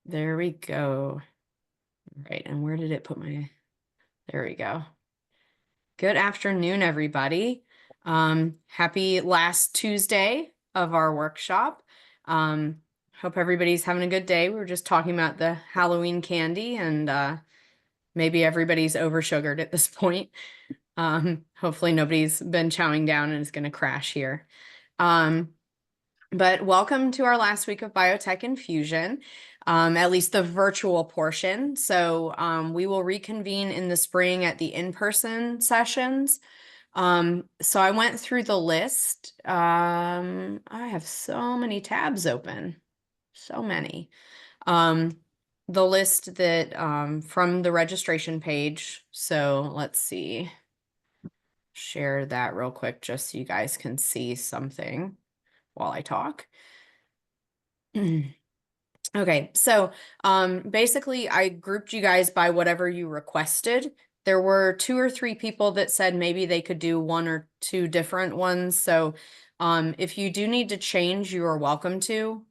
There we go. Right, and where did it put my, there we go. Good afternoon, everybody. Happy last Tuesday of our workshop. Hope everybody's having a good day. We were just talking about the Halloween candy and maybe everybody's oversugared at this point. Hopefully nobody's been chowing down and is going to crash here. But welcome to our last week of Biotech Infusion, at least the virtual portion. So we will reconvene in the spring at the in-person sessions. So I went through the list. I have so many tabs open, so many. The list that from the registration page. So let's see. Share that real quick just so you guys can see something while I talk. Okay, so basically I grouped you guys by whatever you requested. There were 2 or 3 people that said maybe they could do 1 or 2 different ones. So if you do need to change, you are welcome to.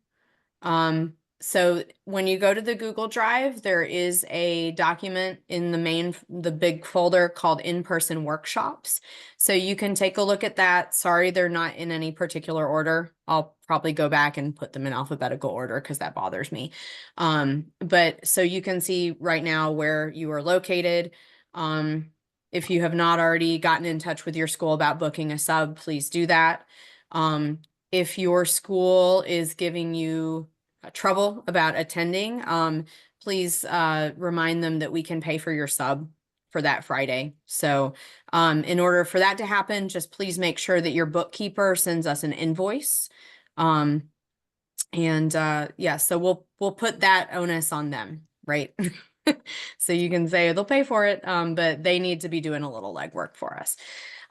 So when you go to the Google Drive, there is a document in the big folder called In-Person Workshops. So you can take a look at that. Sorry, they're not in any particular order. I'll probably go back and put them in alphabetical order because that bothers me. But so you can see right now where you are located. If you have not already gotten in touch with your school about booking a sub, please do that. If your school is giving you trouble about attending, please remind them that we can pay for your sub for that Friday. So in order for that to happen, just please make sure that your bookkeeper sends us an invoice. Yeah, so we'll put that onus on them, right? So you can say they'll pay for it, but they need to be doing a little legwork for us.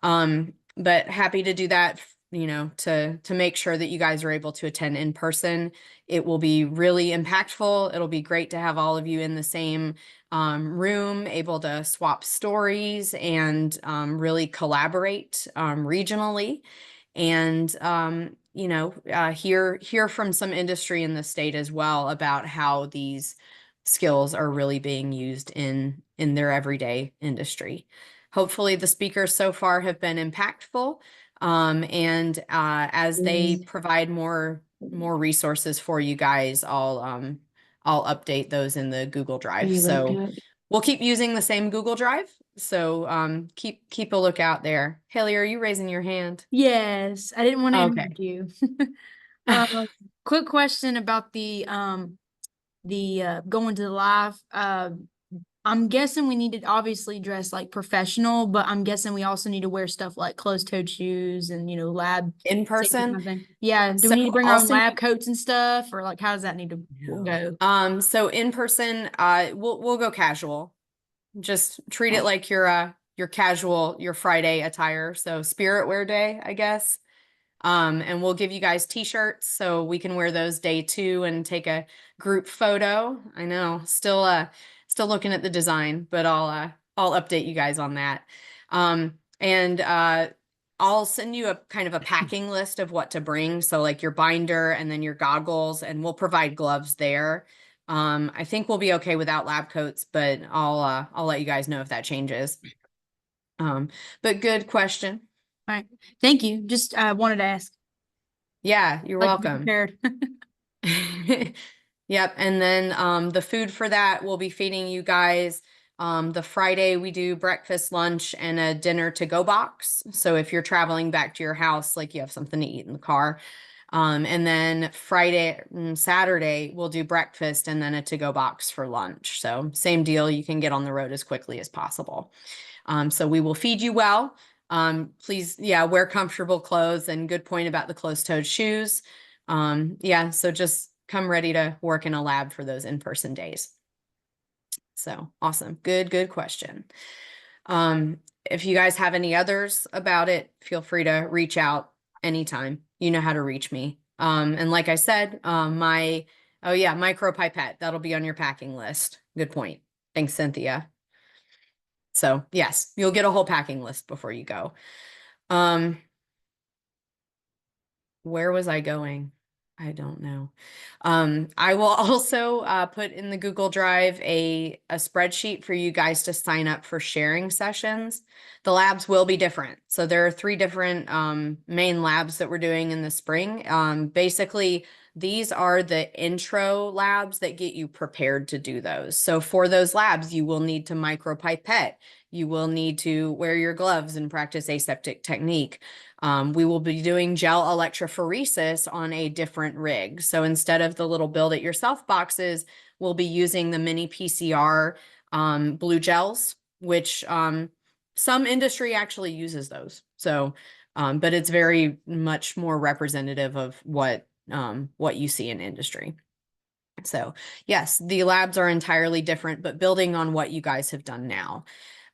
But happy to do that, you know, to make sure that you guys are able to attend in person. It will be really impactful. It'll be great to have all of you in the same room, able to swap stories and really collaborate regionally. And you know, hear from some industry in the state as well about how these skills are really being used in their everyday industry. Hopefully the speakers so far have been impactful, and as they provide more resources for you guys, I'll update those in the Google Drive. So we'll keep using the same Google Drive. So keep a lookout there. Haley, are you raising your hand? Yes, I didn't want to Okay. interrupt you. Quick question about the going to the live. I'm guessing we need to obviously dress like professional, but I'm guessing we also need to wear stuff like closed-toed shoes and lab In safety kind person. of thing. Yeah, do So we need to bring our I'll own send lab you. coats and stuff, or like how does that need to go? So in person, we'll go casual. Just treat it like your casual, your Friday attire. So Spirit Wear Day, I guess. And we'll give you guys t-shirts so we can wear those day 2 and take a group photo. I know, still looking at the design, but I'll update you guys on that. And I'll send you a kind of a packing list of what to bring. So like your binder and then your goggles, and we'll provide gloves there. I think we'll be okay without lab coats, but I'll let you guys know if that changes. But good question. All right, thank you. Just wanted to ask. Yeah, you're Like to be welcome. prepared. Yep. And then the food for that, we'll be feeding you guys. The Friday we do breakfast, lunch, and a dinner to go box. So if you're traveling back to your house, like you have something to eat in the car. And then Friday and Saturday, we'll do breakfast and then a to go box for lunch. So same deal, you can get on the road as quickly as possible. So we will feed you well. Please, yeah, wear comfortable clothes, and good point about the closed-toed shoes. Yeah, so just come ready to work in a lab for those in-person days. So awesome. Good question. If you guys have any others about it, feel free to reach out anytime. You know how to reach me. And like I said, oh yeah, micro pipette, that'll be on your packing list. Good point. Thanks, Cynthia. So yes, you'll get a whole packing list before you go. Where was I going? I don't know. I will also put in the Google Drive a spreadsheet for you guys to sign up for sharing sessions. The labs will be different. So there are 3 different main labs that we're doing in the spring. Basically, these are the intro labs that get you prepared to do those. So for those labs, you will need to micropipette. You will need to wear your gloves and practice aseptic technique. We will be doing gel electrophoresis on a different rig. So instead of the little build it yourself boxes, we'll be using the mini PCR blue gels, which some industry actually uses those. So, but it's very much more representative of what you see in industry. So yes, the labs are entirely different, but building on what you guys have done now.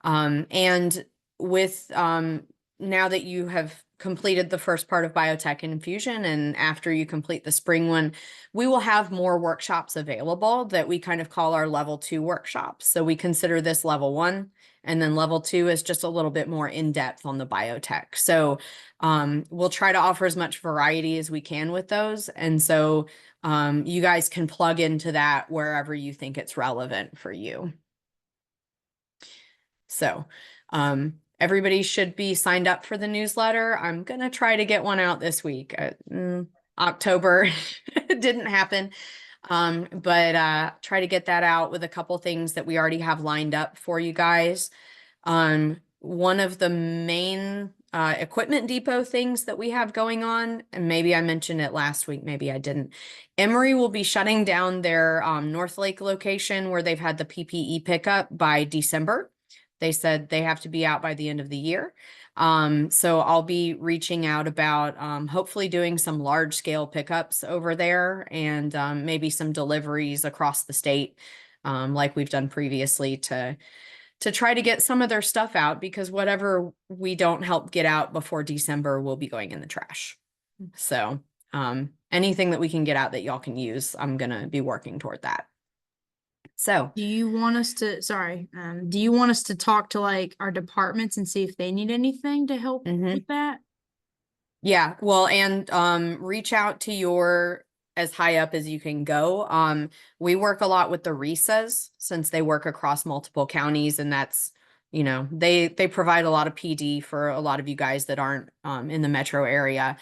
And with now that you have completed the first part of biotech infusion, and after you complete the spring one, we will have more workshops available that we kind of call our level 2 workshops. So we consider this level 1, and then level 2 is just a little bit more in depth on the biotech. So we'll try to offer as much variety as we can with those. And so you guys can plug into that wherever you think it's relevant for you. So, everybody should be signed up for the newsletter. I'm going to try to get one out this week. October didn't happen. But try to get that out with a couple things that we already have lined up for you guys. One of the main equipment depot things that we have going on, and maybe I mentioned it last week, maybe I didn't. Emory will be shutting down their North Lake location where they've had the PPE pickup by December. They said they have to be out by the end of the year. So I'll be reaching out about hopefully doing some large scale pickups over there, and maybe some deliveries across the state, like we've done previously, to try to get some of their stuff out, because whatever we don't help get out before December will be going in the trash. So anything that we can get out that y'all can use, I'm gonna be working toward that. So Do you want us to, do you want us to talk to like our departments and see if they need anything to help with that? yeah, well, and reach out to your as high up as you can go. We work a lot with the RISAs since they work across multiple counties, and that's, they provide a lot of PD for a lot of you guys that aren't in the metro area.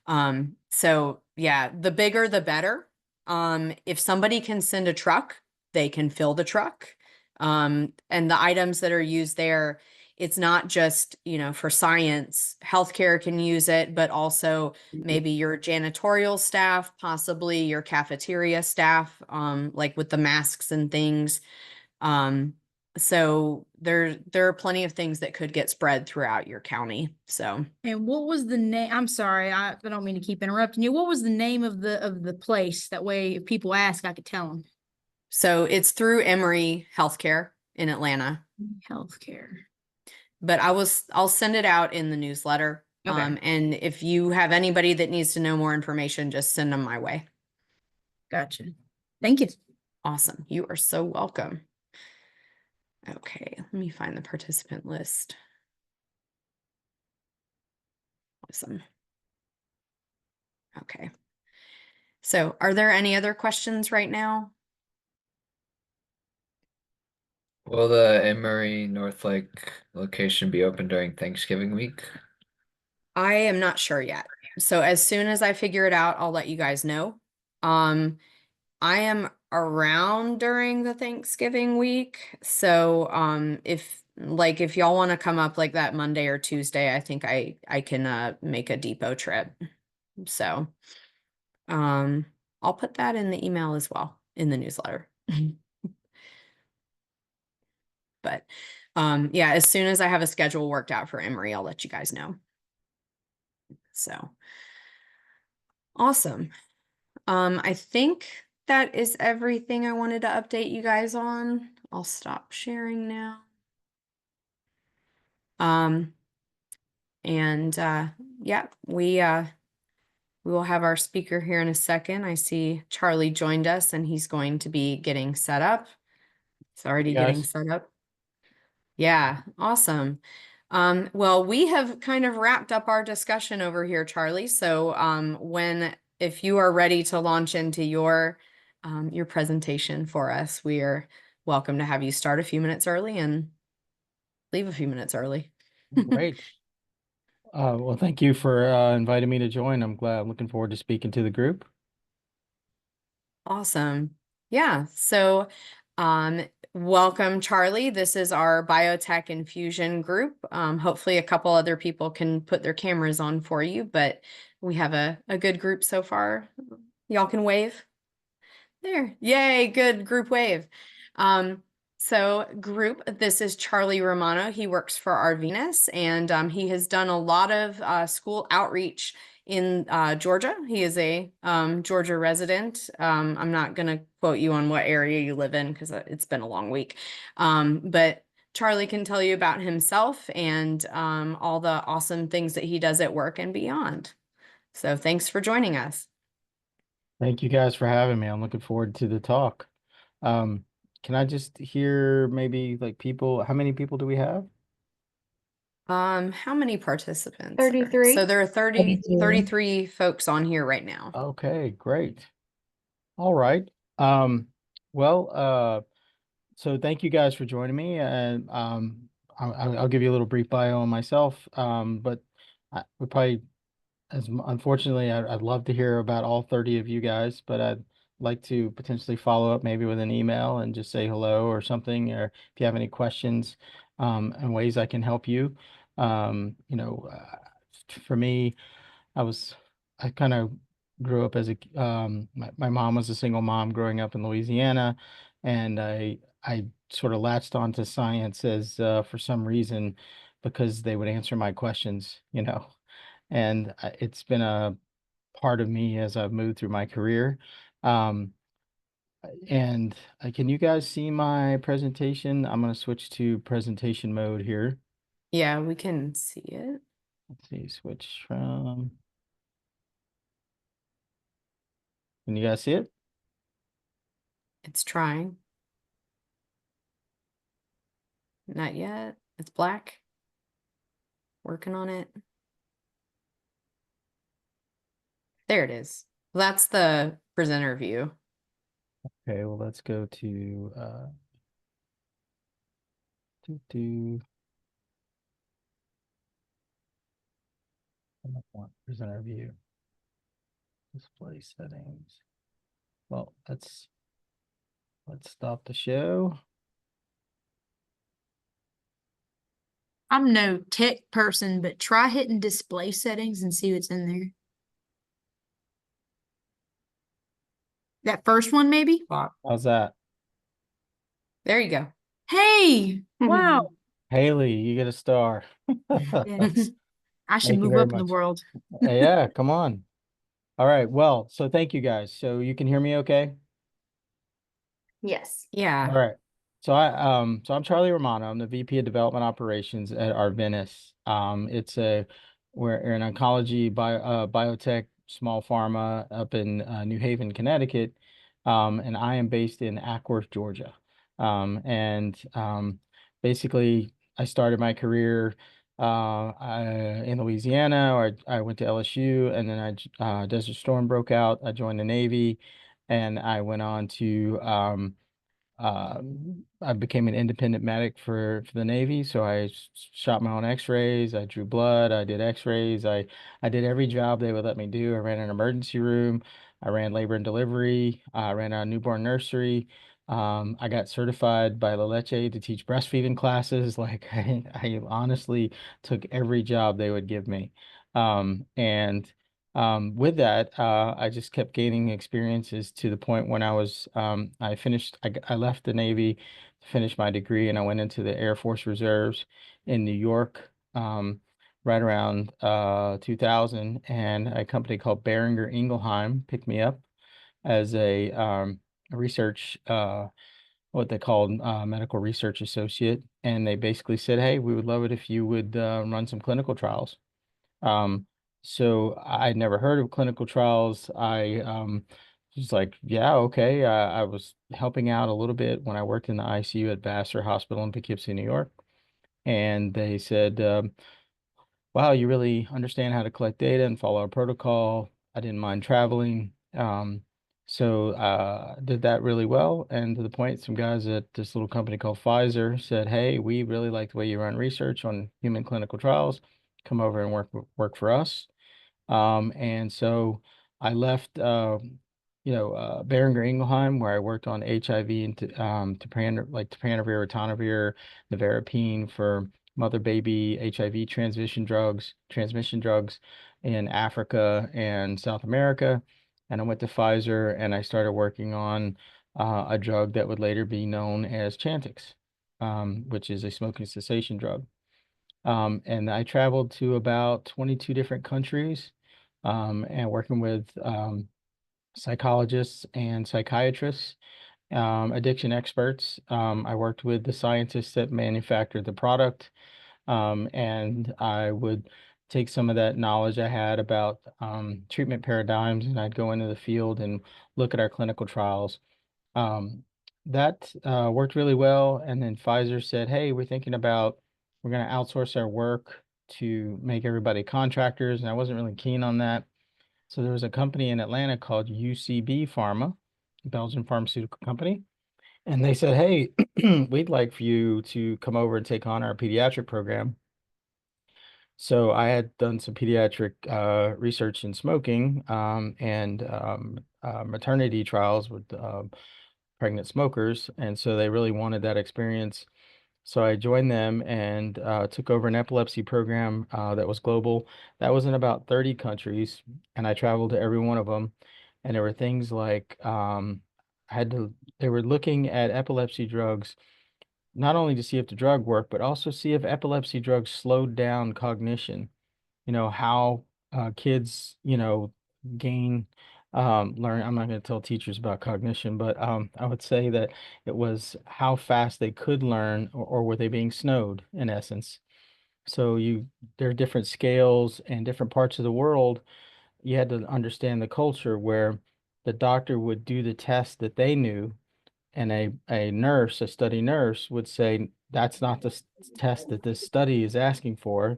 So yeah, the bigger the better. If somebody can send a truck, they can fill the truck. And the items that are used there, it's not just, for science. Healthcare can use it, but also maybe your janitorial staff, possibly your cafeteria staff, like with the masks and things. So there are plenty of things that could get spread throughout your county. So, And what was the name? I'm sorry, I don't mean to keep interrupting you. What was the name of the place? That way, if people ask, I could tell them. so it's through Emory Healthcare in Atlanta, Healthcare. but I'll send it out in the newsletter. Okay. And if you have anybody that needs to know more information, just send them my way. Gotcha. Thank you. Awesome. You are so welcome. Okay, let me find the participant list. Awesome. Okay. So are there any other questions right now? Will the Emory North Lake location be open during Thanksgiving week? I am not sure yet. So as soon as I figure it out, I'll let you guys know. I am around during the Thanksgiving week. So if y'all want to come up like that Monday or Tuesday, I think I can make a depot trip. So I'll put that in the email as well, in the newsletter. But yeah, as soon as I have a schedule worked out for Emory, I'll let you guys know. So awesome. I think that is everything I wanted to update you guys on. I'll stop sharing now. And yeah, we will have our speaker here in a second. I see Charlie joined us, and he's going to be getting set up. It's already getting set up. Yeah, awesome. Well, we have kind of wrapped up our discussion over here, Charlie. So when if you are ready to launch into your presentation for us, we are welcome to have you start a few minutes early and leave a few minutes early. Great. Well, thank you for inviting me to join. I'm looking forward to speaking to the group. Awesome. Yeah. So, welcome, Charlie. This is our biotech infusion group. Hopefully a couple other people can put their cameras on for you, but we have a good group so far. Y'all can wave. There. Yay, good group wave. So group, this is Charlie Romano. He works for Arvinas, and he has done a lot of school outreach in Georgia. He is a Georgia resident. I'm not going to quote you on what area you live in because it's been a long week. But Charlie can tell you about himself and all the awesome things that he does at work and beyond. So thanks for joining us. Thank you guys for having me. I'm looking forward to the talk. Can I just hear maybe like people, how many people do we have? How many participants? 33. So there are 32. 33 folks on here right now. Okay, great. All right. Well, so thank you guys for joining me, and I'll give you a little brief bio on myself. But I would probably, unfortunately, I'd love to hear about all 30 of you guys, but I'd like to potentially follow up maybe with an email and just say hello or something, or if you have any questions, and ways I can help you. For me, I kind of grew up as my mom was a single mom growing up in Louisiana, and I sort of latched onto science as for some reason because they would answer my questions, and it's been a part of me as I've moved through my career. Um, and can you guys see my presentation? I'm going to switch to presentation mode here. Yeah, we can see it. Let's see, switch from. Can you guys see it? It's trying. Not yet. It's black. Working on it. There it is. That's the presenter view. Okay, well, let's go to I don't want presenter view. Display settings. Well, let's stop the show. I'm no tech person, but try hitting display settings and see what's in there. That first one, maybe? How's that? There you go. Hey, wow. Haley, you get a star. Yes. I should Thank you move very up in the much. world. Yeah, come on. All right, well, so thank you guys. So you can hear me okay? Yes. Yeah. All right. So I'm Charlie Romano. I'm the VP of Development Operations at Arvinas. We're an oncology biotech small pharma up in New Haven, Connecticut. And I am based in Ackworth, Georgia. Basically I started my career in Louisiana, or I went to LSU, and then Desert Storm broke out. I joined the Navy, and I went on to I became an independent medic for the Navy. So I shot my own X-rays. I drew blood. I did X-rays. I did every job they would let me do. I ran an emergency room. I ran labor and delivery. I ran a newborn nursery. I got certified by La Leche to teach breastfeeding classes. Like I honestly took every job they would give me. With that, I just kept gaining experiences to the point when I left the Navy to finish my degree, and I went into the Air Force Reserves in New York, right around 2000, and a company called Boehringer Ingelheim picked me up as a research, what they called medical research associate, and they basically said, "Hey, we would love it if you would run some clinical trials." So I'd never heard of clinical trials. I was like, yeah, okay. I was helping out a little bit when I worked in the ICU at Vassar Hospital in Poughkeepsie, New York. And they said, wow, you really understand how to collect data and follow a protocol. I didn't mind traveling. So did that really well. And to the point, some guys at this little company called Pfizer said, "Hey, we really like the way you run research on human clinical trials. Come over and work for us." And so I left, Boehringer Ingelheim, where I worked on HIV and Topranavir, Ritonavir, nevirapine for mother baby HIV transmission drugs in Africa and South America. And I went to Pfizer and I started working on a drug that would later be known as Chantix, which is a smoking cessation drug. And I traveled to about 22 different countries, and working with psychologists and psychiatrists, addiction experts. I worked with the scientists that manufactured the product, and I would take some of that knowledge I had about treatment paradigms, and I'd go into the field and look at our clinical trials. That worked really well. And then Pfizer said, "Hey, we're going to outsource our work to make everybody contractors." And I wasn't really keen on that. So there was a company in Atlanta called UCB Pharma, a Belgian pharmaceutical company. And they said, "Hey, we'd like for you to come over and take on our pediatric program." So I had done some pediatric research in smoking, and maternity trials with pregnant smokers. And so they really wanted that experience. So I joined them and took over an epilepsy program that was global. That was in about 30 countries, and I traveled to every one of them. And there were things like they were looking at epilepsy drugs, not only to see if the drug worked, but also see if epilepsy drugs slowed down cognition. How kids, gain, learn. I'm not going to tell teachers about cognition, but I would say that it was how fast they could learn, or were they being snowed, in essence. So there are different scales and different parts of the world. You had to understand the culture where the doctor would do the test that they knew, and a study nurse would say, "That's not the test that this study is asking for."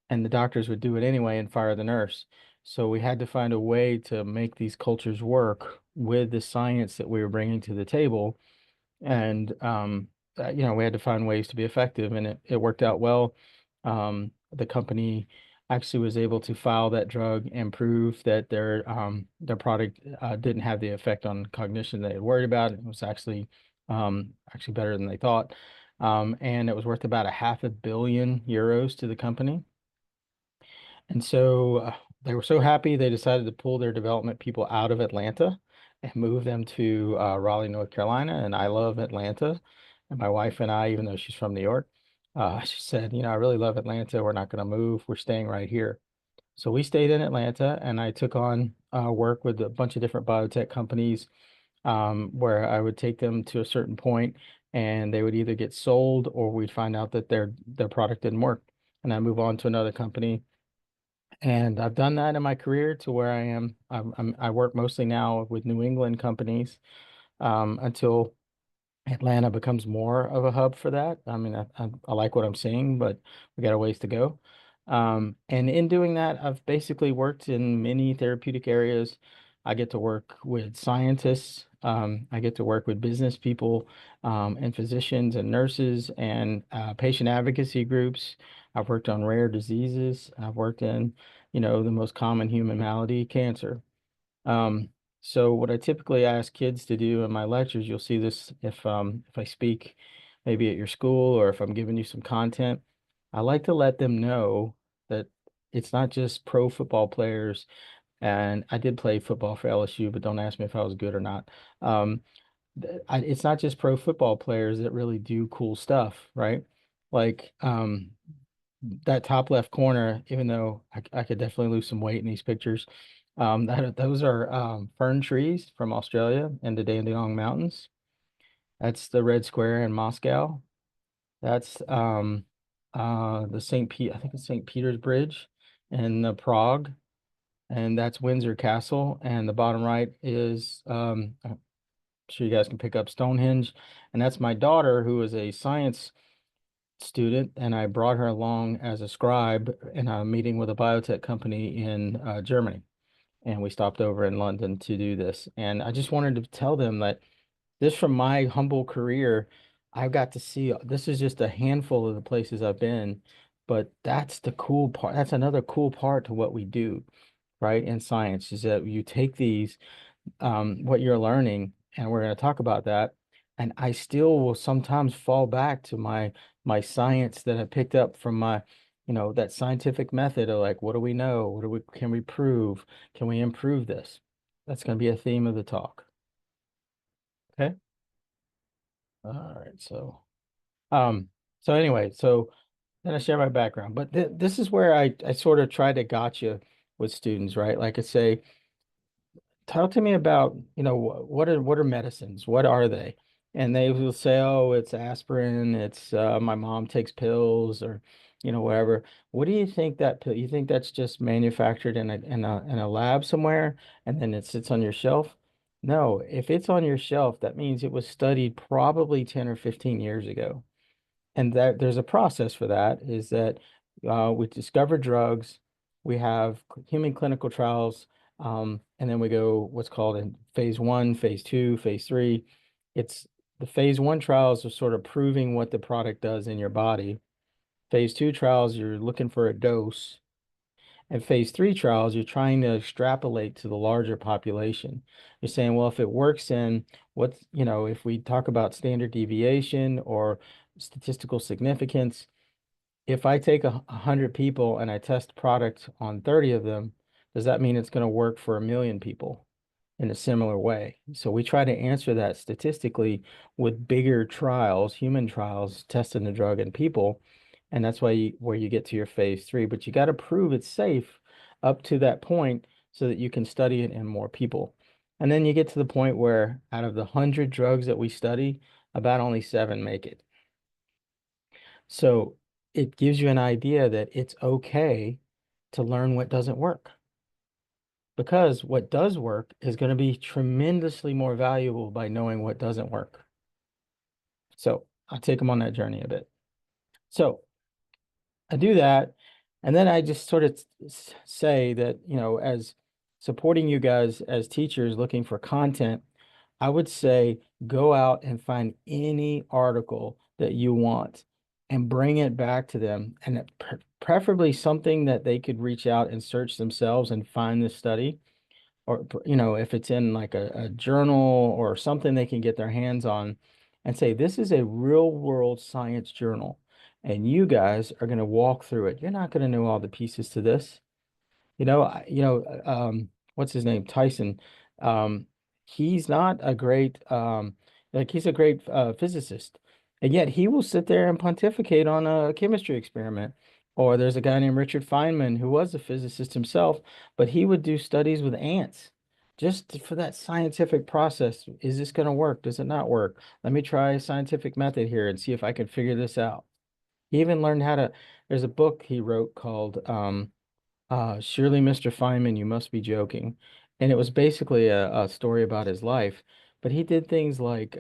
And the doctors would do it anyway and fire the nurse. So we had to find a way to make these cultures work with the science that we were bringing to the table. And, we had to find ways to be effective, and it worked out well. The company actually was able to file that drug and prove that their product didn't have the effect on cognition they had worried about. It was actually better than they thought. And it was worth about €500 million to the company. And so they were so happy, they decided to pull their development people out of Atlanta and move them to Raleigh, North Carolina. And I love Atlanta. And my wife and I, even though she's from New York, she said, "I really love Atlanta. We're not going to move. We're staying right here." So we stayed in Atlanta, and I took on work with a bunch of different biotech companies, where I would take them to a certain point, and they would either get sold or we'd find out that their product didn't work. And I move on to another company. And I've done that in my career to where I am. I work mostly now with New England companies, until Atlanta becomes more of a hub for that. I mean, I like what I'm seeing, but we got a ways to go. And in doing that, I've basically worked in many therapeutic areas. I get to work with scientists. I get to work with business people, and physicians and nurses and patient advocacy groups. I've worked on rare diseases. I've worked in, the most common human malady, cancer. So what I typically ask kids to do in my lectures, you'll see this if I speak maybe at your school or if I'm giving you some content, I like to let them know that it's not just pro football players. And I did play football for LSU, but don't ask me if I was good or not. It's not just pro football players that really do cool stuff, right? Like that top left corner, even though I could definitely lose some weight in these pictures, those are fern trees from Australia and the Dandenong Mountains. That's the Red Square in Moscow. That's the I think it's St. Peter's Bridge in Prague, and that's Windsor Castle. And the bottom right is I'm sure you guys can pick up Stonehenge, and that's my daughter, who is a science student, and I brought her along as a scribe in a meeting with a biotech company in Germany. and we stopped over in London to do this. And I just wanted to tell them that this, from my humble career, I've got to see, this is just a handful of the places I've been, but that's the cool part. That's another cool part to what we do, right? In science, is that you take these, what you're learning, and we're going to talk about that. And I still will sometimes fall back to my science that I picked up from my, that scientific method of like, what do we know? Can we prove? Can we improve this? That's going to be a theme of the talk. Okay. All right. So anyway, so then I share my background, but this is where I sort of try to gotcha with students, right? Like I say, talk to me about, what are medicines? What are they? And they will say, oh, it's aspirin, it's my mom takes pills, or whatever. What do you think that pill? You think that's just manufactured in a lab somewhere and then it sits on your shelf? No, if it's on your shelf, that means it was studied probably 10 or 15 years ago. And that there's a process for that, is that we discover drugs, we have human clinical trials, and then we go what's called in phase 1, phase 2, phase 3. It's the phase 1 trials are sort of proving what the product does in your body. Phase 2 trials, you're looking for a dose. And phase 3 trials, you're trying to extrapolate to the larger population. You're saying, well, if it works in if we talk about standard deviation or statistical significance, if I take 100 people and I test product on 30 of them, does that mean it's going to work for 1 million people in a similar way? So we try to answer that statistically with bigger trials, human trials, testing the drug in people. And that's where you get to your phase 3, but you got to prove it's safe up to that point so that you can study it in more people. And then you get to the point where out of the 100 drugs that we study, about only 7 make it. So it gives you an idea that it's okay to learn what doesn't work, because what does work is going to be tremendously more valuable by knowing what doesn't work. So I'll take them on that journey a bit. So I do that, and then I just sort of say that, as supporting you guys as teachers looking for content, I would say go out and find any article that you want and bring it back to them, and preferably something that they could reach out and search themselves and find the study. Or, if it's in like a journal or something they can get their hands on, and say, this is a real world science journal, and you guys are going to walk through it. You're not going to know all the pieces to this. What's his name? Tyson. He's not a great, he's a great physicist, and yet he will sit there and pontificate on a chemistry experiment. Or there's a guy named Richard Feynman who was a physicist himself, but he would do studies with ants just for that scientific process. Is this going to work? Does it not work? Let me try a scientific method here and see if I can figure this out. He even learned there's a book he wrote called Surely Mr. Feynman, You Must Be Joking. And it was basically a story about his life. But he did things like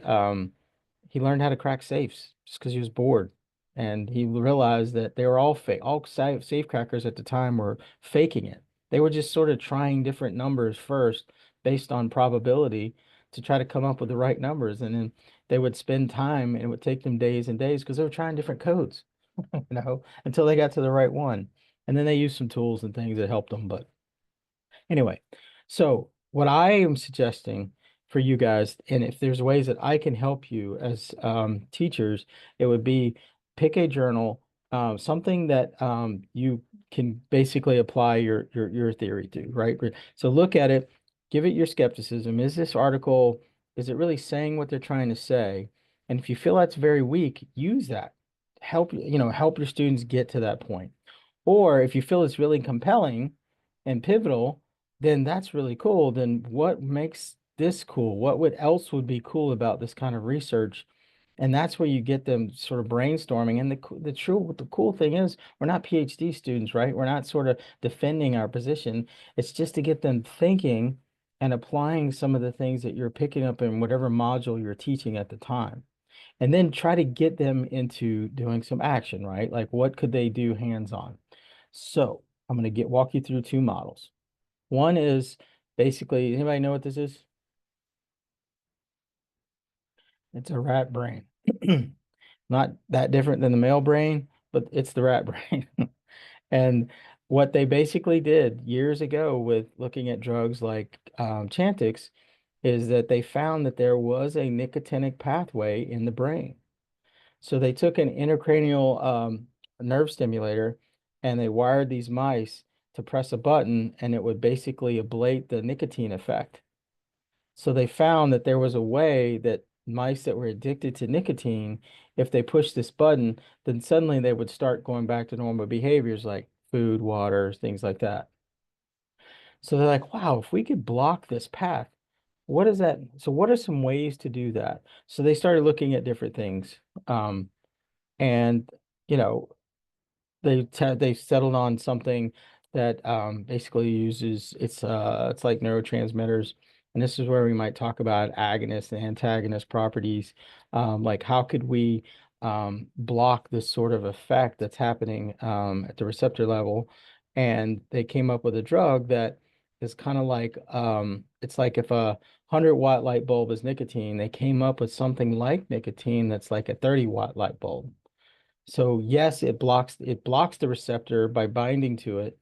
he learned how to crack safes just because he was bored. And he realized that they were all fake. All safe crackers at the time were faking it. They were just sort of trying different numbers first based on probability to try to come up with the right numbers. And then they would spend time, and it would take them days and days because they were trying different codes, until they got to the right one. And then they used some tools and things that helped them. But anyway, so what I am suggesting for you guys, and if there's ways that I can help you as teachers, it would be pick a journal, something that you can basically apply your theory to, right? So look at it, give it your skepticism. Is this article, is it really saying what they're trying to say? And if you feel that's very weak, use that. Help your students get to that point. Or if you feel it's really compelling and pivotal, then that's really cool. Then what makes this cool? What else would be cool about this kind of research? And that's where you get them sort of brainstorming. And the cool thing is, we're not PhD students, right? We're not sort of defending our position. It's just to get them thinking and applying some of the things that you're picking up in whatever module you're teaching at the time. And then try to get them into doing some action, right? Like what could they do hands-on? So I'm going to walk you through 2 models. One is basically, anybody know what this is? It's a rat brain. Not that different than the male brain, but it's the rat brain. And what they basically did years ago with looking at drugs like Chantix is that they found that there was a nicotinic pathway in the brain. So they took an intracranial nerve stimulator and they wired these mice to press a button and it would basically ablate the nicotine effect. So they found that there was a way that mice that were addicted to nicotine, if they pushed this button, then suddenly they would start going back to normal behaviors like food, water, things like that. So they're like, wow, if we could block this path, what is that? So what are some ways to do that? So they started looking at different things. And you know, they settled on something that basically uses it's like neurotransmitters, and this is where we might talk about agonist and antagonist properties. Like how could we block this sort of effect that's happening at the receptor level? And they came up with a drug that is kind of like it's like if a 100-watt light bulb is nicotine, they came up with something like nicotine that's like a 30-watt light bulb. So yes, it blocks the receptor by binding to it,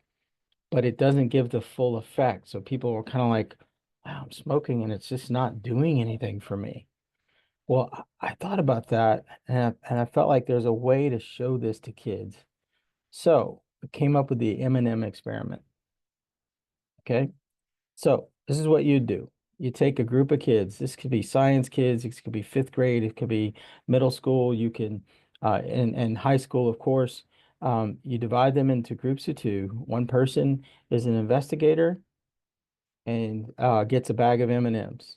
but it doesn't give the full effect. So people were kind of like, wow, I'm smoking and it's just not doing anything for me. Well, I thought about that and I felt like there's a way to show this to kids. So I came up with the M&M experiment. Okay. So this is what you do. You take a group of kids. This could be science kids. It could be fifth grade. It could be middle school. You can, and high school, of course. You divide them into groups of two. One person is an investigator and gets a bag of M&Ms.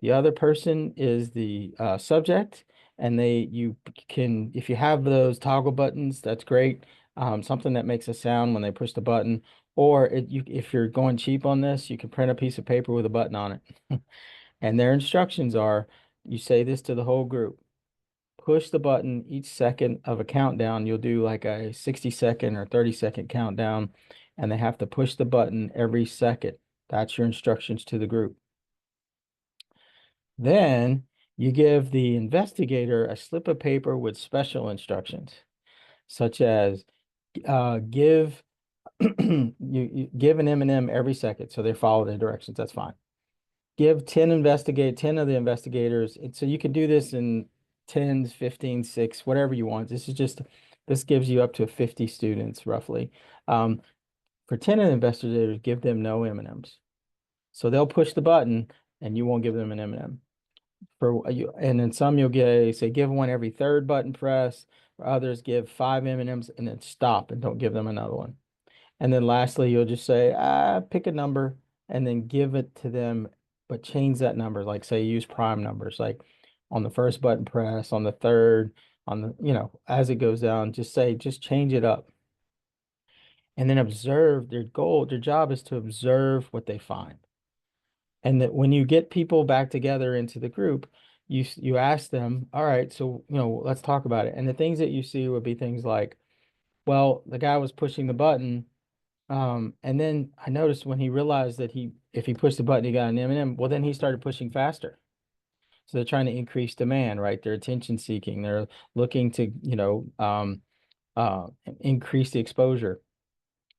The other person is the subject, and you can, if you have those toggle buttons, that's great. Something that makes a sound when they push the button, or if you're going cheap on this, you can print a piece of paper with a button on it. And their instructions are, you say this to the whole group. Push the button each second of a countdown. You'll do like a 60-second or 30-second countdown, and they have to push the button every second. That's your instructions to the group. Then you give the investigator a slip of paper with special instructions, such as give you give an M&M every second, so they follow the directions. That's fine. Give 10 of the investigators. So you can do this in 10s, 15, 6, whatever you want. This gives you up to 50 students roughly. For 10 of the investigators, give them no M&Ms. So they'll push the button and you won't give them an M&M. For you, and then some you'll give one every third button press. For others, give 5 M&Ms and then stop and don't give them another one. And then lastly, you'll just say, pick a number and then give it to them, but change that number. Like say use prime numbers, like on the first button press, on the third, as it goes down, just change it up. And then observe their job is to observe what they find. And that when you get people back together into the group, you ask them, all right, so let's talk about it. And the things that you see would be things like, well, the guy was pushing the button, and then I noticed when he realized that if he pushed the button, he got an M&M, well, then he started pushing faster. So they're trying to increase demand, right? They're attention seeking. They're looking to, increase the exposure.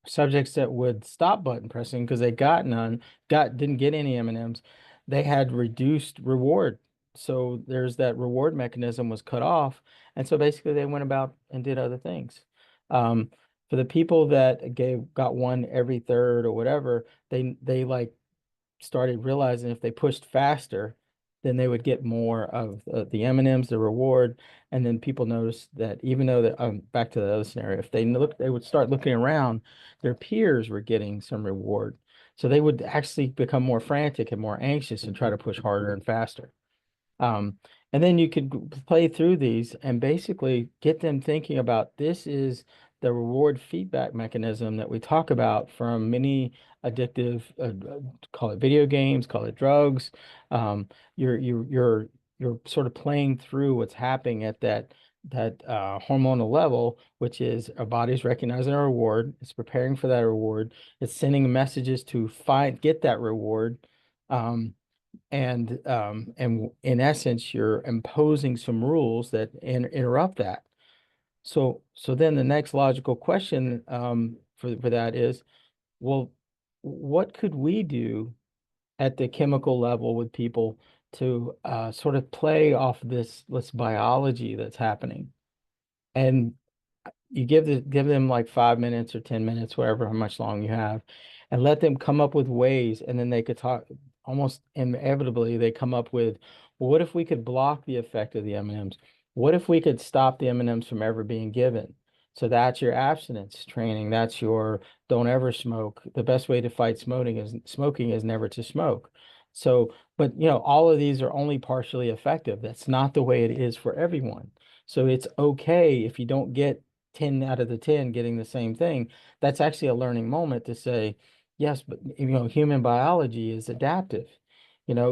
Subjects that would stop button pressing because they didn't get any M&Ms, they had reduced reward. So there's that reward mechanism was cut off. And so basically they went about and did other things. For the people that got one every third or whatever, they like started realizing if they pushed faster, then they would get more of the M&Ms, the reward. And then people noticed that even though back to the other scenario, if they would start looking around, their peers were getting some reward. So they would actually become more frantic and more anxious and try to push harder and faster. And then you could play through these and basically get them thinking about this is the reward feedback mechanism that we talk about from many addictive, call it video games, call it drugs. You're sort of playing through what's happening at that hormonal level, which is our body's recognizing a reward, it's preparing for that reward, it's sending messages to get that reward. And in essence, you're imposing some rules that interrupt that. So then the next logical question for that is, well, what could we do at the chemical level with people to sort of play off this biology that's happening? And you give them like 5 minutes or 10 minutes, whatever, how much long you have, and let them come up with ways, and then they could talk, almost inevitably they come up with, well, what if we could block the effect of the M&Ms? What if we could stop the M&Ms from ever being given? So that's your abstinence training. That's your don't ever smoke. The best way to fight smoking is never to smoke. So, but all of these are only partially effective. That's not the way it is for everyone. So it's okay if you don't get 10 out of the 10 getting the same thing. That's actually a learning moment to say, yes, but human biology is adaptive.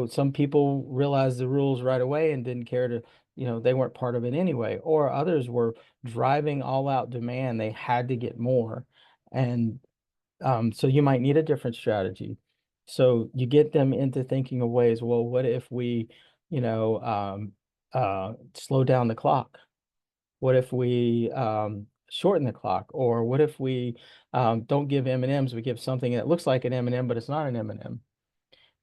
Some people realized the rules right away and didn't care to, they weren't part of it anyway, or others were driving all out demand. They had to get more. And so you might need a different strategy. So you get them into thinking of ways, well, what if we, slow down the clock? What if we shorten the clock? Or what if we don't give M&Ms, we give something that looks like an M&M, but it's not an M&M?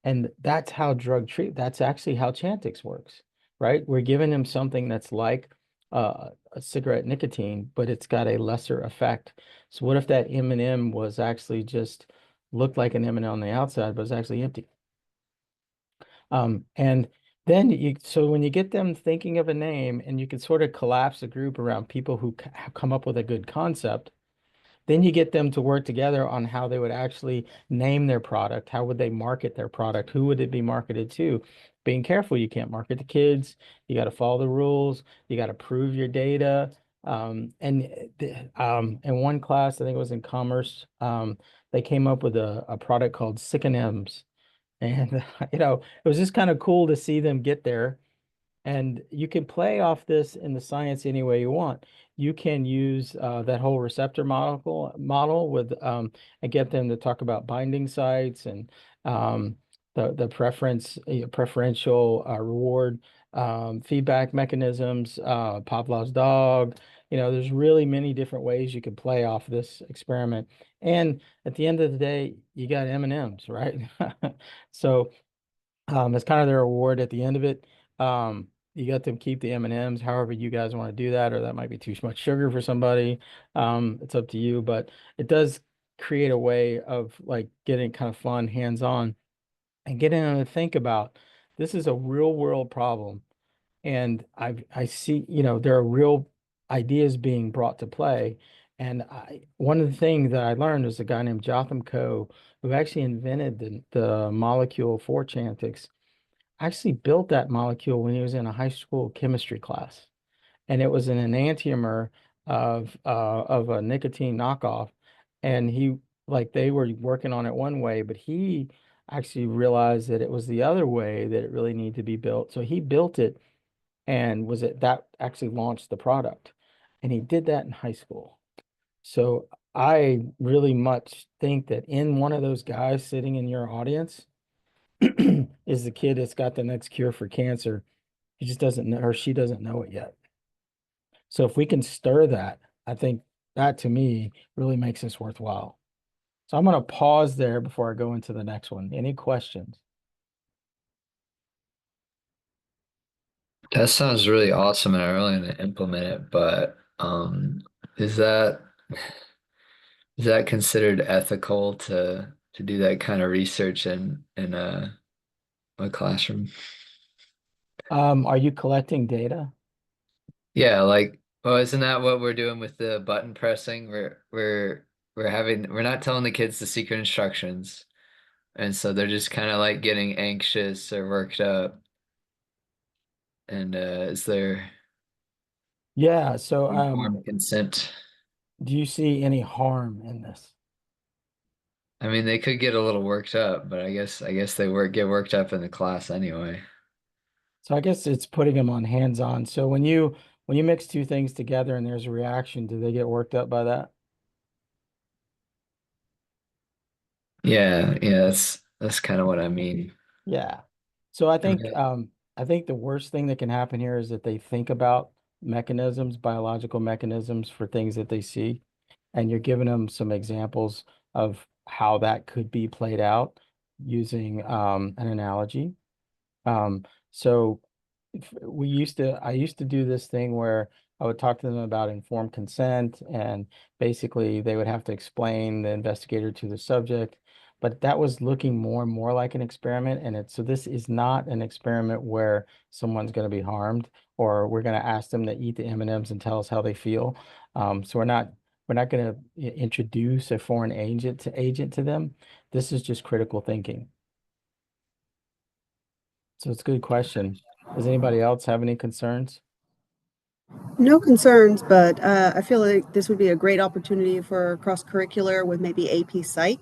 And that's how that's actually how Chantix works, right? We're giving them something that's like a cigarette nicotine, but it's got a lesser effect. So what if that M&M was actually just looked like an M&M on the outside, but was actually empty? And then so when you get them thinking of a name, and you can sort of collapse a group around people who have come up with a good concept, then you get them to work together on how they would actually name their product. How would they market their product? Who would it be marketed to? Being careful, you can't market to kids. You got to follow the rules. You got to prove your data. In one class, I think it was in commerce, they came up with a product called Sick and M's. And, it was just kind of cool to see them get there. And you can play off this in the science any way you want. You can use that whole receptor model with and get them to talk about binding sites and the preferential reward feedback mechanisms, Pavlov's dog. There's really many different ways you can play off this experiment. And at the end of the day, you got M&Ms, right? So it's kind of their reward at the end of it. You got them keep the M&Ms, however you guys want to do that, or that might be too much sugar for somebody. It's up to you, but it does create a way of like getting kind of fun, hands-on, and getting them to think about this is a real world problem. And I see, there are real ideas being brought to play. And one of the things that I learned was a guy named Jotham Coe, who actually invented the molecule for Chantix, actually built that molecule when he was in a high school chemistry class. And it was an enantiomer of a nicotine knockoff. And they were working on it one way, but he actually realized that it was the other way that it really needed to be built. So he built it, and that actually launched the product. And he did that in high school. So I really much think that in one of those guys sitting in your audience is the kid that's got the next cure for cancer. He just doesn't know, or she doesn't know it yet. So if we can stir that, I think that to me really makes this worthwhile. So I'm going to pause there before I go into the next one. Any questions? That sounds really awesome, and I really want to implement it, but is that considered ethical to do that kind of research in a classroom? Are you collecting data? Yeah, well, isn't that what we're doing with the button pressing? We're not telling the kids the secret instructions, and so they're just kind of like getting anxious or worked up. And is there Yeah. So informed consent? do you see any harm in this? I mean, they could get a little worked up, but I guess they get worked up in the class anyway. So I guess it's putting them on hands-on. So when when you mix two things together and there's a reaction, do they get worked up by that? Yeah, yeah, that's kind of what I mean. Yeah. So Okay. I think the worst thing that can happen here is that they think about mechanisms, biological mechanisms for things that they see, and you're giving them some examples of how that could be played out using an analogy. So if I used to do this thing where I would talk to them about informed consent, and basically they would have to explain the investigator to the subject. But that was looking more and more like an experiment, and so this is not an experiment where someone's going to be harmed, or we're going to ask them to eat the M&Ms and tell us how they feel. So we're not going to introduce a foreign agent to them. This is just critical thinking. So it's a good question. Does anybody else have any concerns? No concerns, but I feel like this would be a great opportunity for cross-curricular with maybe AP Psych,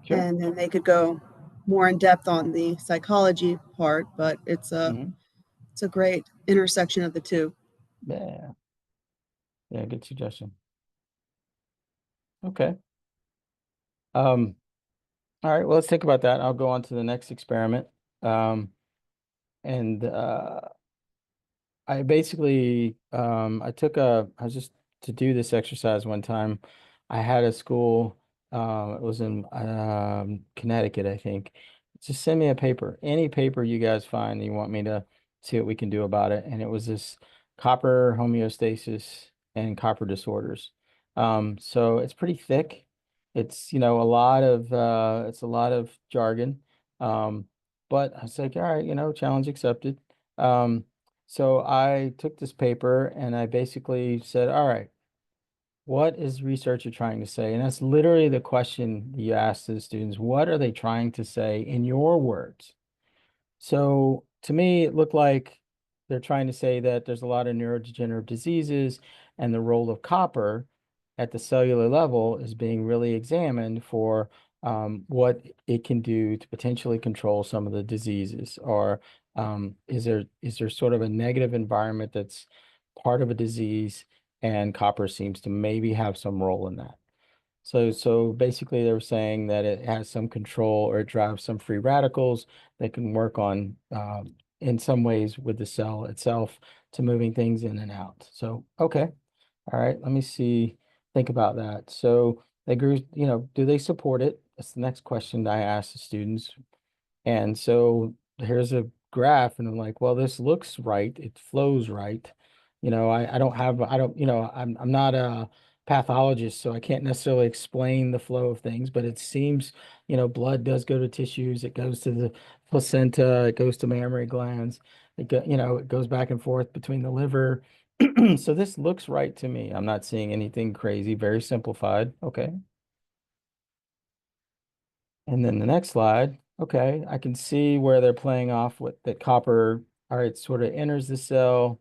Sure. and then they could go more in depth on the psychology part, but Mhm. it's a great intersection of the two. Yeah. Yeah, good suggestion. Okay. Um, all right, well, let's think about that. I'll go on to the next experiment. And I basically I was just to do this exercise one time. I had a school, it was in Connecticut, I think. Just send me a paper, any paper you guys find you want me to see what we can do about it. And it was this copper homeostasis and copper disorders. So it's pretty thick. It's, it's a lot of jargon. But I was like, all right, challenge accepted. So I took this paper and I basically said, all right, what is researcher trying to say? And that's literally the question you ask to the students. What are they trying to say in your words? So to me, it looked like they're trying to say that there's a lot of neurodegenerative diseases, and the role of copper at the cellular level is being really examined for what it can do to potentially control some of the diseases. Or is there sort of a negative environment that's part of a disease, and copper seems to maybe have some role in that. So basically they were saying that it has some control, or it drives some free radicals that can work on in some ways with the cell itself to moving things in and out. So, okay. All right, let me see, think about that. So they grew, do they support it? That's the next question I asked the students. And so here's a graph, and I'm like, well, this looks right. It flows right. I don't, I'm not a pathologist, so I can't necessarily explain the flow of things, but it seems, blood does go to tissues. It goes to the placenta, it goes to mammary glands. It goes back and forth between the liver. So this looks right to me. I'm not seeing anything crazy, very simplified. Okay. And then the next slide, okay, I can see where they're playing off with that copper. All right, sort of enters the cell,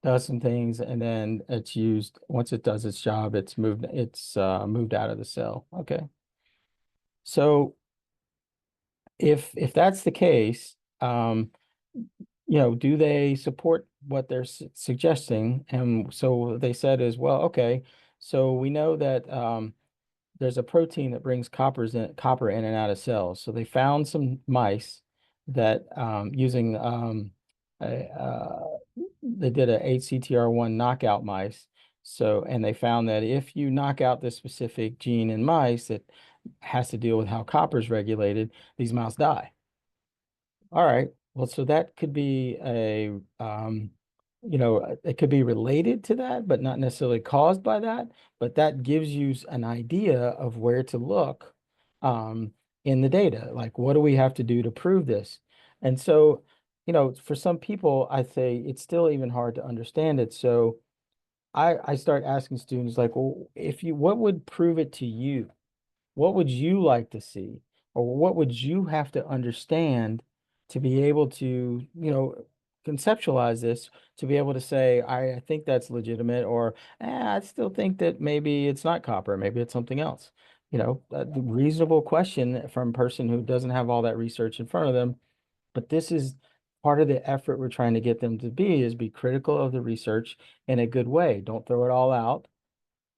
does some things, and then it's used. Once it does its job, it's moved out of the cell. Okay. So if that's the case, do they support what they're suggesting? And so they said is, well, okay, so we know that there's a protein that brings copper in and out of cells. So they found some mice that using they did a HCTR1 knockout mice. So, and they found that if you knock out this specific gene in mice that has to deal with how copper is regulated, these mouse die. All right. Well, so that could be it could be related to that, but not necessarily caused by that. But that gives you an idea of where to look in the data. Like, what do we have to do to prove this? And so, for some people, I say it's still even hard to understand it. So I start asking students like, well, what would prove it to you? What would you like to see? Or what would you have to understand to be able to, conceptualize this, to be able to say, I think that's legitimate, or I still think that maybe it's not copper, maybe it's something else. A reasonable question from a person who doesn't have all that research in front of them. But this is part of the effort we're trying to get them to be critical of the research in a good way. Don't throw it all out.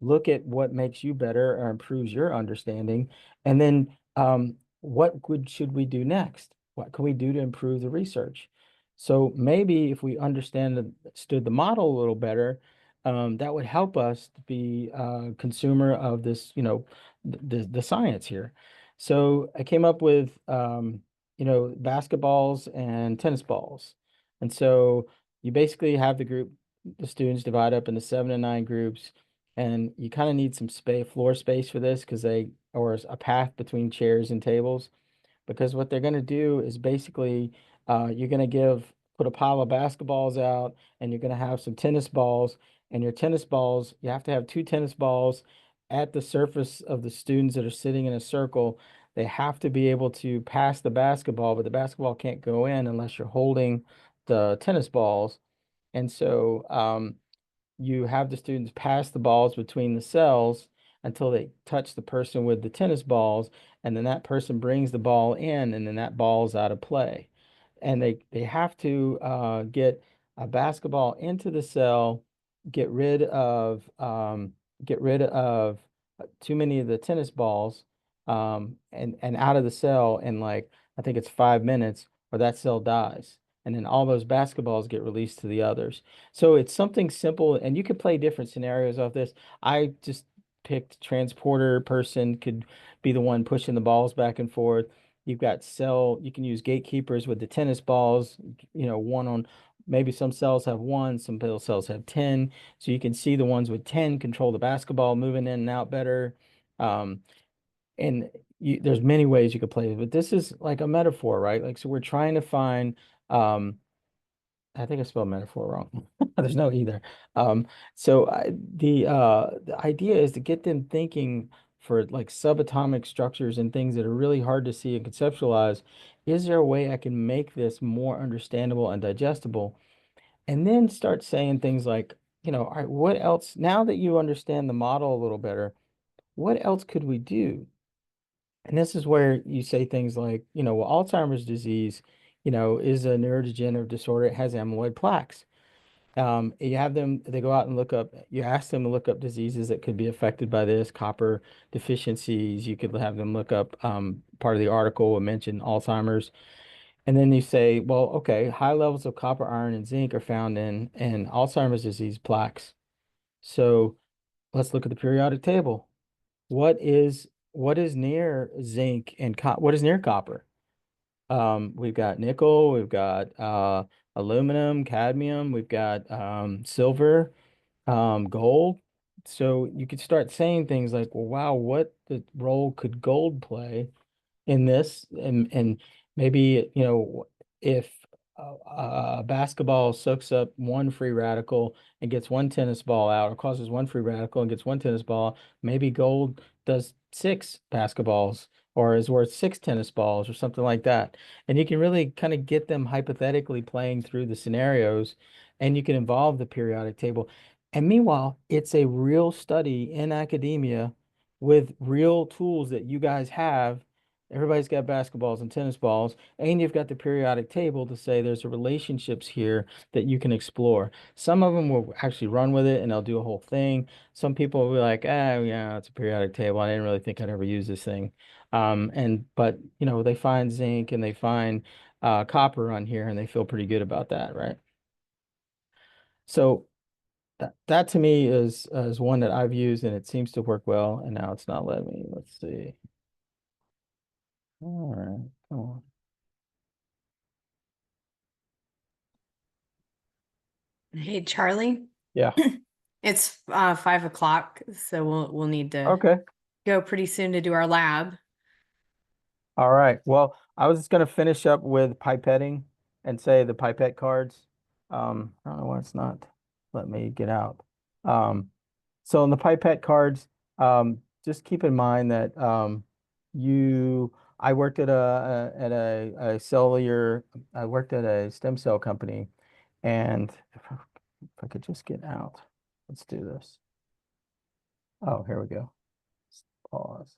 Look at what makes you better or improves your understanding. And then should we do next? What can we do to improve the research? So maybe if we understood the model a little better, that would help us to be a consumer of this, the science here. So I came up with, basketballs and tennis balls. And so you basically have the students divide up into 7 and 9 groups, and you kind of need some floor space for this or a path between chairs and tables, because what they're going to do is basically you're going to put a pile of basketballs out, and you're going to have some tennis balls, and your tennis balls, you have to have 2 tennis balls at the surface of the students that are sitting in a circle. They have to be able to pass the basketball, but the basketball can't go in unless you're holding the tennis balls. And so you have the students pass the balls between the cells until they touch the person with the tennis balls, and then that person brings the ball in, and then that ball's out of play. And they have to get a basketball into the cell, get rid of too many of the tennis balls, and out of the cell in, like, I think it's 5 minutes, or that cell dies. And then all those basketballs get released to the others. So it's something simple, and you could play different scenarios of this. I just picked transporter person could be the one pushing the balls back and forth. You can use gatekeepers with the tennis balls, one on, maybe some cells have 1, some cells have 10. So you can see the ones with 10 control the basketball moving in and out better. And there's many ways you could play it, but this is like a metaphor, right? Like, so we're trying to find, I think I spelled metaphor wrong. There's no either. The idea is to get them thinking for like subatomic structures and things that are really hard to see and conceptualize. Is there a way I can make this more understandable and digestible? And then start saying things like, all right, what else? Now that you understand the model a little better, what else could we do? And this is where you say things like, well, Alzheimer's disease, is a neurodegenerative disorder. It has amyloid plaques. They go out and you ask them to look up diseases that could be affected by this, copper deficiencies. You could have them look up, part of the article will mention Alzheimer's. And then you say, well, okay, high levels of copper, iron, and zinc are found in Alzheimer's disease plaques. So let's look at the periodic table. What is near zinc and what is near copper? We've got nickel, we've got aluminum, cadmium, we've got silver, gold. So you could start saying things like, well, wow, what the role could gold play in this? And maybe, if a basketball soaks up 1 free radical and gets 1 tennis ball out, or causes 1 free radical and gets 1 tennis ball, maybe gold does 6 basketballs or is worth 6 tennis balls or something like that. And you can really kind of get them hypothetically playing through the scenarios, and you can involve the periodic table. And meanwhile, it's a real study in academia with real tools that you guys have. Everybody's got basketballs and tennis balls, and you've got the periodic table to say there's relationships here that you can explore. Some of them will actually run with it and they'll do a whole thing. Some people will be like, oh, yeah, it's a periodic table. I didn't really think I'd ever use this thing. But they find zinc and they find copper on here, and they feel pretty good about that, right? So that to me is one that I've used, and it seems to work well. And now it's not letting me. Let's see. All right, come on. Hey, Charlie, Yeah. it's 5 o'clock, so we'll need to Okay. go pretty soon to do our lab. All right. Well, I was just going to finish up with pipetting and say the pipette cards. I don't know why it's not let me get out. So in the pipette cards, just keep in mind that I worked at a cellular, I worked at a stem cell company, and if I could just get out, let's do this. Oh, here we go. Pause.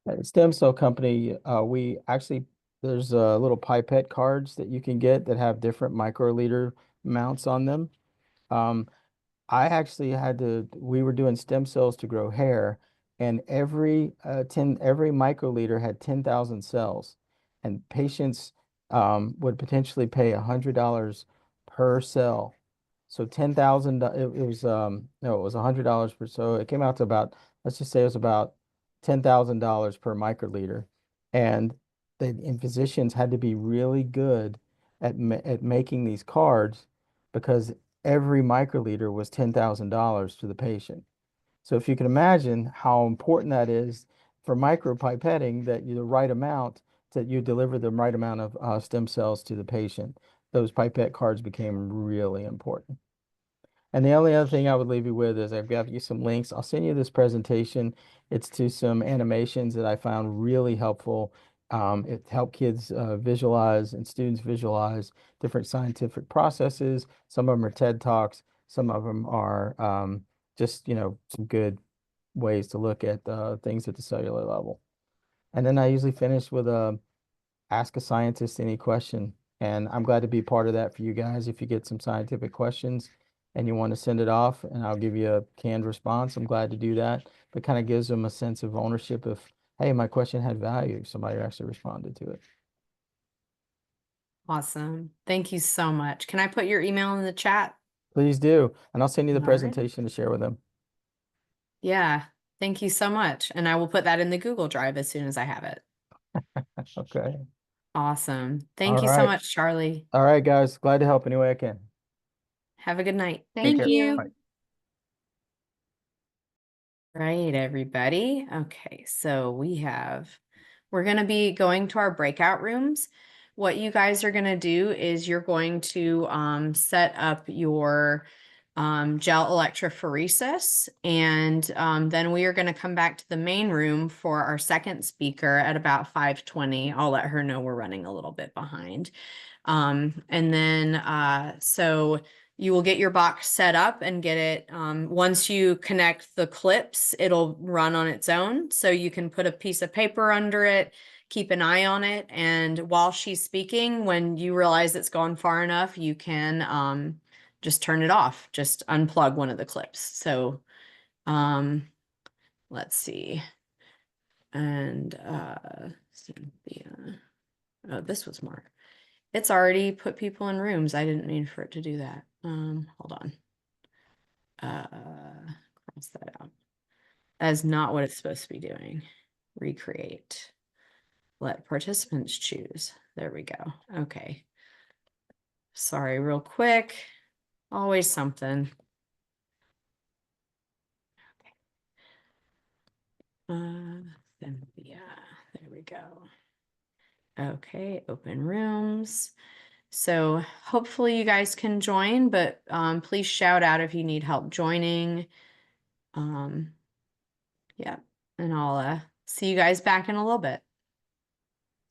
At Stem Cell Company, we actually, there's little pipette cards that you can get that have different microliter mounts on them. Um, I actually we were doing stem cells to grow hair, and every microliter had 10,000 cells, and patients would potentially pay $100 per cell. So 10,000, it was no, it was $100 per, so it came out to about, let's just say it was about $10,000 per microliter. And and physicians had to be really good at making these cards, because every microliter was $10,000 to the patient. So if you can imagine how important that is for micropipetting, that you the right amount, that you deliver the right amount of stem cells to the patient, those pipette cards became really important. And the only other thing I would leave you with is I've got you some links. I'll send you this presentation. It's to some animations that I found really helpful. It helped kids visualize and students visualize different scientific processes. Some of them are TED Talks. Some of them are just, some good ways to look at things at the cellular level. And then I usually finish with a ask a scientist any question. And I'm glad to be part of that for you guys. If you get some scientific questions and you want to send it off, and I'll give you a canned response, I'm glad to do that. But kind of gives them a sense of ownership of, hey, my question had value. Somebody actually responded to it. Awesome. Thank you so much. Can I put your email in the chat? Please do. And I'll send you the All right. presentation to share with them. Yeah. Thank you so much. And I will put that in the Google Drive as soon as I have it. Okay. Awesome. Thank All you so right. much, Charlie. All right, guys. Glad to help any way I can. Have a good night. Thank care. you. Bye. Right, everybody. Okay, so we're going to be going to our breakout rooms. What you guys are going to do is you're going to set up your gel electrophoresis, and then we are going to come back to the main room for our second speaker at about 5:20. I'll let her know we're running a little bit behind. And then so you will get your box set up and get it. Once you connect the clips, it'll run on its own. So you can put a piece of paper under it, keep an eye on it. And while she's speaking, when you realize it's gone far enough, you can just turn it off, just unplug one of the clips. So let's see. And Cynthia, oh, this was Mark. It's already put people in rooms. I didn't mean for it to do that. Hold on. Cross that out. That is not what it's supposed to be doing. Recreate. Let participants choose. There we go. Okay. Sorry, real quick. Always something. Cynthia. There we go. Okay, open rooms. So hopefully you guys can join, but please shout out if you need help joining. Yeah, and I'll see you guys back in a little bit.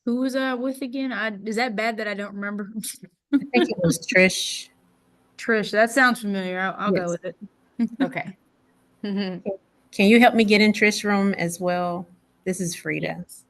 Who was I with again? Is that bad that I don't remember? I think it was Trish. Trish, that sounds familiar. I'll go Yes. with it. Okay. Can you help me get in Trish room as well? This is Frida. Yes.